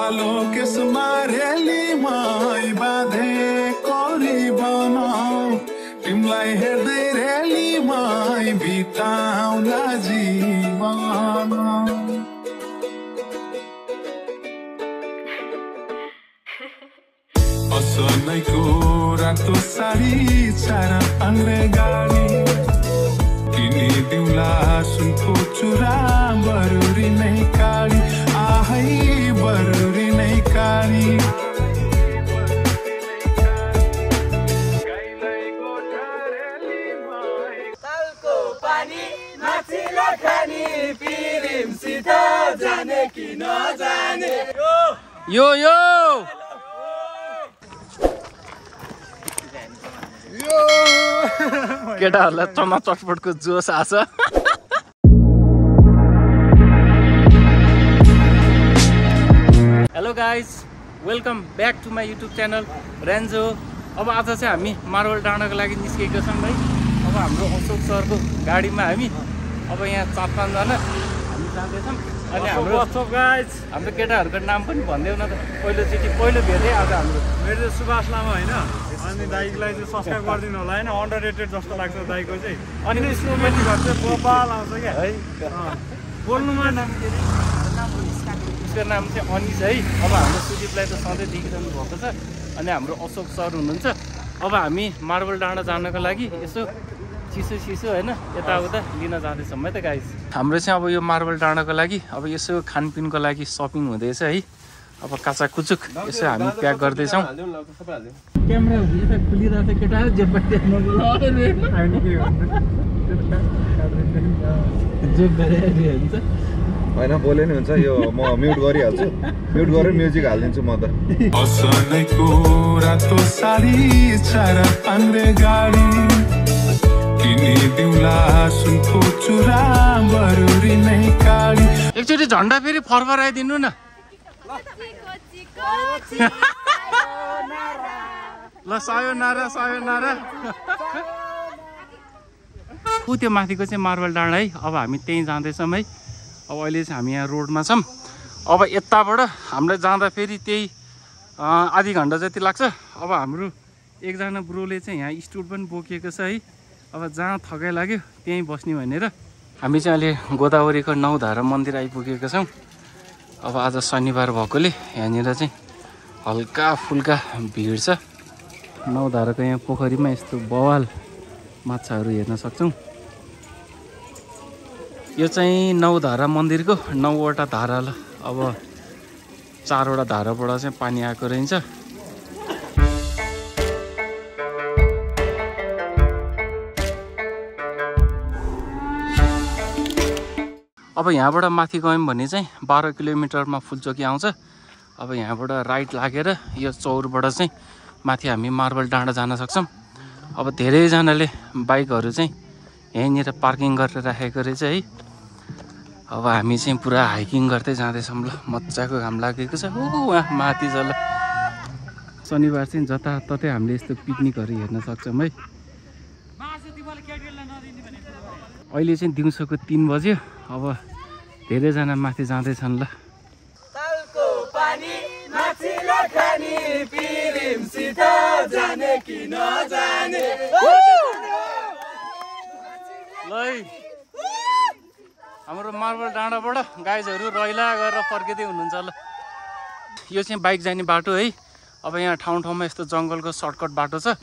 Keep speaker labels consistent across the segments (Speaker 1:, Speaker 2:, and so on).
Speaker 1: कालो केसमा रेलीमा बाँधे कोरी बनाऊ तिमीलाई हेर्दै रेलीमा बिताउला जीवन असलैको रातो साडी चार पाङ्रे गाडी किनिदिउँला सुनको चुरा बरुरी नै काडी आहै बरुरी नै काडी
Speaker 2: तालको पानी माछिलो खानी पिरिमसित जाने कि नजाने
Speaker 3: यो केटाहरूलाई चना चटपटको जोस आछ। Hello guys, welcome back to my YouTube channel रेन्जो। अब आज चाहिँ हामी मार्बल डाँडाको लागि निस्केको छौँ भाइ। अब हाम्रो अशोक सरको गाडीमा हामी अब यहाँ 4-5 जना हामी जाँदैछौँ। अनि हाम्रो केटाहरूको नाम पनि भनिदेऊ न त। पहिलो भेटै आज हाम्रो
Speaker 4: मेरो चाहिँ सुभाष लामा होइन। अनि दाइकोलाई चाहिँ सब्सक्राइब गरिदिनु होला होइन, अन्डररेटेड जस्तो लाग्छ दाइको चाहिँ। अनि स्लो पनि गर्छ, गोपाल आउँछ क्या
Speaker 3: है।
Speaker 4: बोल्नुमा नाम के अरे,
Speaker 3: उसको नाम चाहिँ अनिस है। अब हाम्रो सुदीपलाई त सधैँ देखिरहनु भएको छ। अनि हाम्रो अशोक सर हुनुहुन्छ। अब हामी मार्बल डाँडा जानको लागि यसो चिसो होइन यताउता लिन जाँदैछौँ है त गाइस। हाम्रो चाहिँ अब यो मार्बल डाँडाको लागि अब यसो खानपिनको लागि सपिङ हुँदैछ है। अब काचा कुचुक यसो हामी प्याक गर्दैछौँ। क्यामेरा खुलिरहेको छ केटा जे हुन्छ
Speaker 5: होइन बोले नि हुन्छ। यो म म्युट गरिहाल्छु, म्युट गरेर म्युजिक हालिदिन्छु म त।
Speaker 1: असलैको रातो साडी चार पाङ्रे गाडी किनिदिउँला सुनको चुरा बरुरी नै काडी।
Speaker 3: एकचोटि झन्डा फेरि फरफराइदिनु न ल। सायोनारा त्यो माथिको चाहिँ मार्बल डाँडा है। अब हामी त्यहीँ जाँदैछौँ है। अब अहिले चाहिँ हामी यहाँ रोडमा छौँ। अब यताबाट हामीलाई जाँदा फेरि त्यही आधी घन्टा जति लाग्छ। अब हाम्रो एकजना ब्रोले चाहिँ यहाँ स्टुल पनि बोकेको छ है। अब जहाँ थकाइ लाग्यो त्यहीँ बस्ने भनेर हामी चाहिँ अहिले गोदावरीको 9 धारा मन्दिर आइपुगेका छौँ। अब आज शनिबार भएकोले यहाँनिर चाहिँ हल्का फुल्का भिड छ। 9 धाराको यहाँ पोखरीमा यस्तो बवाल माछाहरू हेर्न सक्छौँ। यो चाहिँ 9 धारा मन्दिरको 9वटा धारा। अब 4वटा धाराबाट चाहिँ पानी आएको रहन्छ। अब यहाँबाट माथि गयौँ भने चाहिँ 12 किलोमिटरमा फुलचोकी आउँछ। अब यहाँबाट राइट लागेर यो चौरबाट चाहिँ माथि हामी मार्बल डाँडा जान सक्छौँ। अब धेरैजनाले बाइकहरू चाहिँ यहीँनिर पार्किङ गरेर राखेको रहेछ है। अब हामी चाहिँ पुरा हाइकिङ गर्दै जाँदैछौँ ल। मजाको घाम लागेको छ वहाँ माथि छ ल। शनिबार चाहिँ जताततै हामीले यस्तो पिकनिकहरू हेर्न सक्छौँ है। अहिले चाहिँ दिउँसोको 3 बज्यो। अब धेरैजना माथि जाँदैछन् ल।
Speaker 2: तालको पानी माछिलो खानी पिरिमसित जाने कि नजाने
Speaker 3: ल हाम्रो मार्बल डाँडाबाट गाइजहरू रैला गरेर फर्किँदै हुनुहुन्छ ल। यो चाहिँ बाइक जाने बाटो है। अब यहाँ ठाउँमा यस्तो जङ्गलको सर्टकट बाटो छ।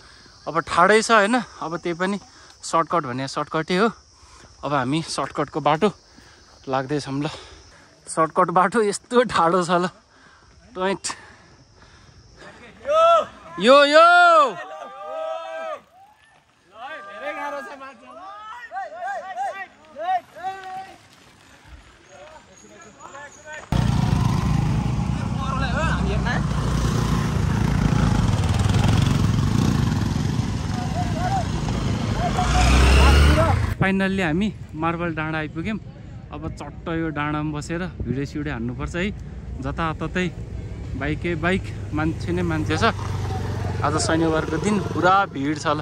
Speaker 3: अब ठाडै छ होइन। अब त्यही पनि सर्टकट भने सर्टकटै हो। अब हामी सर्टकटको बाटो लाग्दैछौँ ल। सर्टकट बाटो यस्तो ठाडो छ ल। टोइट यो फाइनल्ली हामी मार्बल डाँडा आइपुग्यौँ। अब चट्ट यो डाँडामा बसेर भिडियो सिडियो हान्नुपर्छ है। जताततै बाइक मान्छे नै मान्छे छ। आज शनिबारको दिन पुरा भिड छ ल।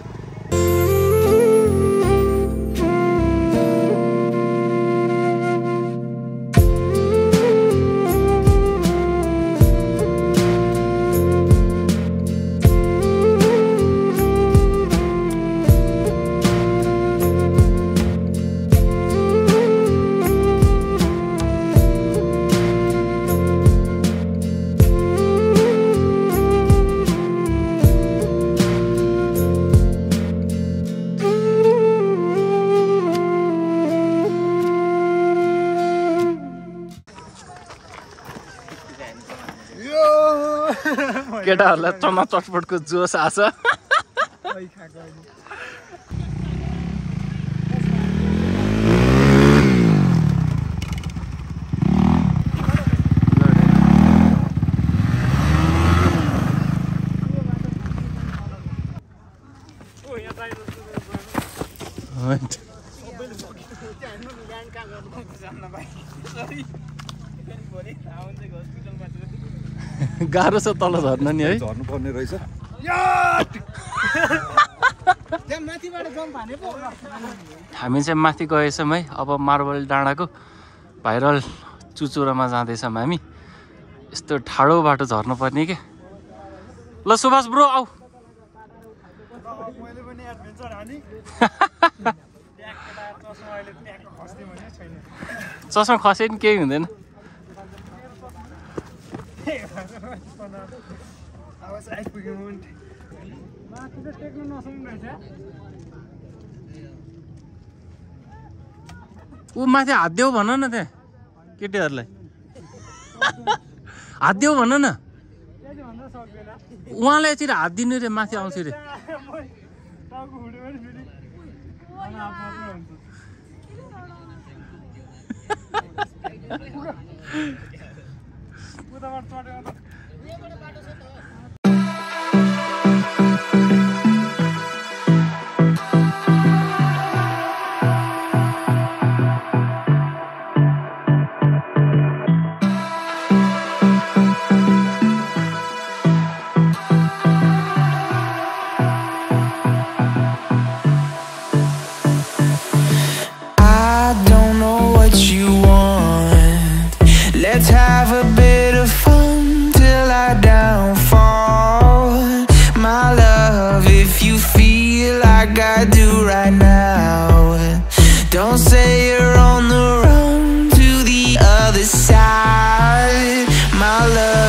Speaker 3: केटाहरूलाई चना चटपटको जोस आछ। गाह्रो छ तल झर्न नि है।
Speaker 5: झर्नु पर्ने रहेछ।
Speaker 3: हामी चाहिँ माथि गएछौँ है। अब मार्बल डाँडाको भाइरल चुचुरोमा जाँदैछौँ हामी। यस्तो ठाडो बाटो झर्नु पर्ने के। ल सुभाष ब्रो आऊ। चस्मा खसे नि केही हुँदैन। ऊ माथि हात देऊ भन न त्यहाँ केटीहरूलाई। हात देऊ भन न। उहाँलाई यति हात दिनु रे माथि आउँछ रे।
Speaker 6: Let's have a bit of fun till I downfall. My love, if you feel like I do right now, don't say you're on the run to the other side, my love.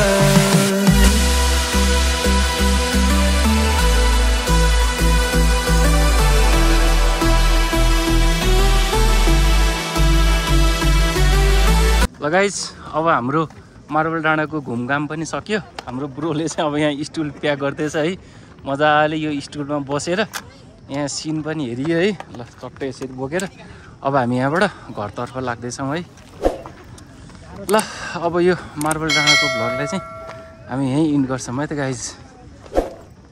Speaker 3: ल guys, अब हाम्रो marble डाँडाको घुमघाम पनि सक्यो। हाम्रो ब्रोले चाहिँ अब यहाँ स्टुल प्याक गर्दैछ है। मजाले यो स्टुलमा बसेर यहाँ सिन पनि हेरियो है। ल चट्टै यसरी बोकेर अब हामी यहाँबाट घरतर्फ लाग्दैछौँ है। ल अब यो मार्बल डाँडाको भ्लगलाई चाहिँ हामी यहीँ इन्ड गर्छौँ है त गाइस।